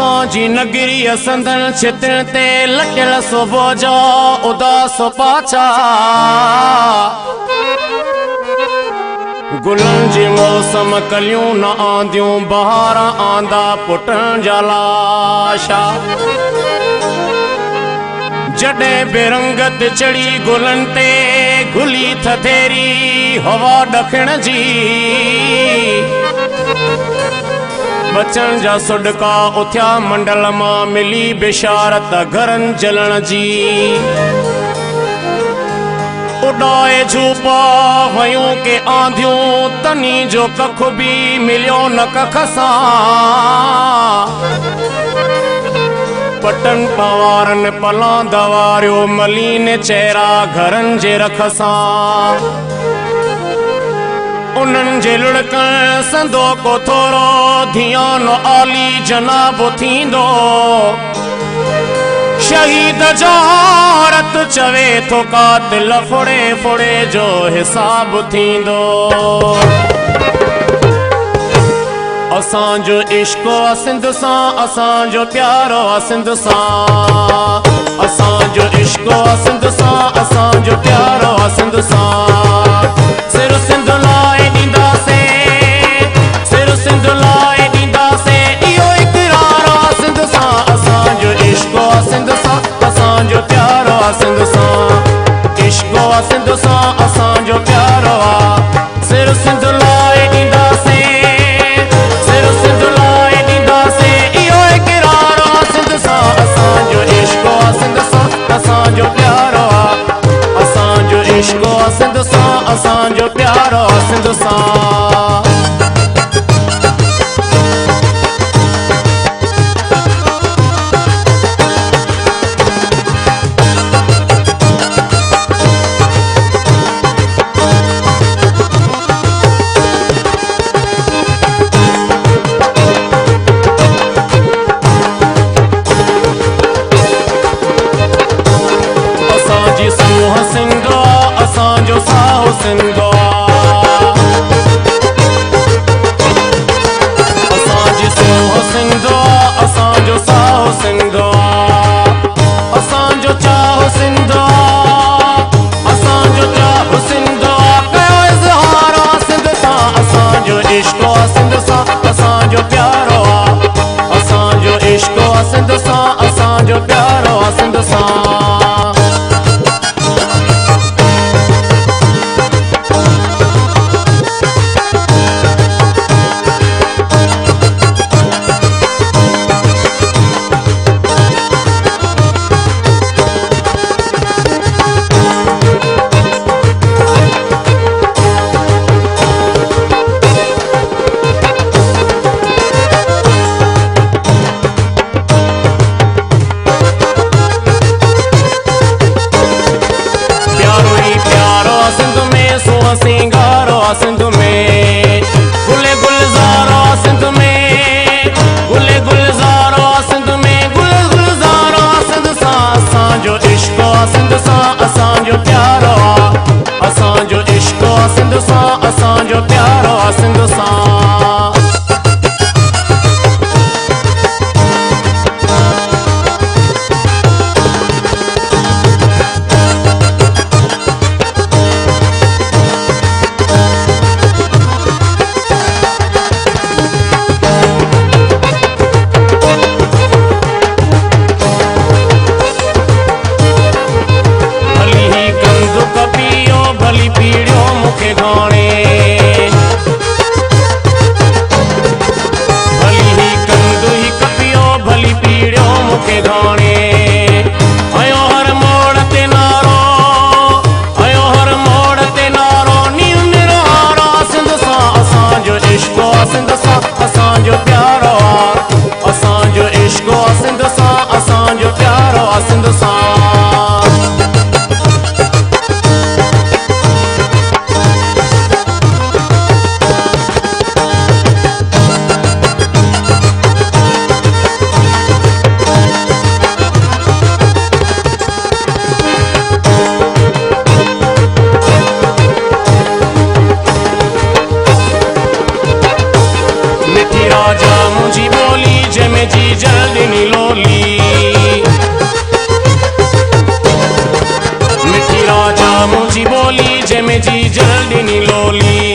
असांजी नगरी असंदन छितण ते लटियल सुबुह जा उदास पाचा गुलनि जी मौसम कलियूं न आंदियूं बहार आंदा पुटण जा लाशा जॾहिं बेरंगत चढ़ी गुलनि ते गुली थधेरी हवा ॾखण जी बचन जा सुडका उथिया मंडल मां मिली बिशारत घरनि जलण जी उॾाए झूपा वयूं के आंधियूं तनी जो कख बि मिलियो न कख सां पटन पवारन पलां दवारियो मलीन चेहरा घरनि जे रख सां उन्हनि जे लुड़कण संदो को थोरो धियानो आली जनाब थींदो शहीद जो औरत चवे थो कातिल फुड़े फुड़े जो हिसाब थींदो असांजो इश्को सिंध सां असांजो प्यारो सिंध सां असांजो इश्को सिंध सां असांजो प्यारो सिंध सां सिर सिंध लाइ ॾींदासीं सिर सिंध लाइ ॾींदासीं इहो इक़रार सिंध सां असांजो इश्को सिंध सां असांजो प्यारो सिंध सां इश्को सिंध सां असांजो प्यारो सिर सिंध लाइ ॾींदासीं असांजो प्यारो असांजो इश्को सिंध सां असांजो प्यारो सिंध सां असांजो साहो सिंधो असांजी सोह सिंधो असांजो साहो सिंधो असांजो चाहो सिंधो असांजो चाहो सिंधो कयो इज़हार सिंध सां असांजो इश्को सिंध सां असांजो प्यारो असांजो इश्को सिंध सां असांजो प्यारो सिंध सां सिंध में गुले गुलजारो सिंध में गुले गुलजारो सिंध में गुल गुलजारो सिंध सां असांजो इश्को सिंध सां असांजो प्यारो असांजो इश्को सिंध सां असांजो प्यारो सिंध सां असांजो प्यारो असांजो इश्को सिंध सां असांजो प्यारो सिंध सां में जी जल्दी नी लोली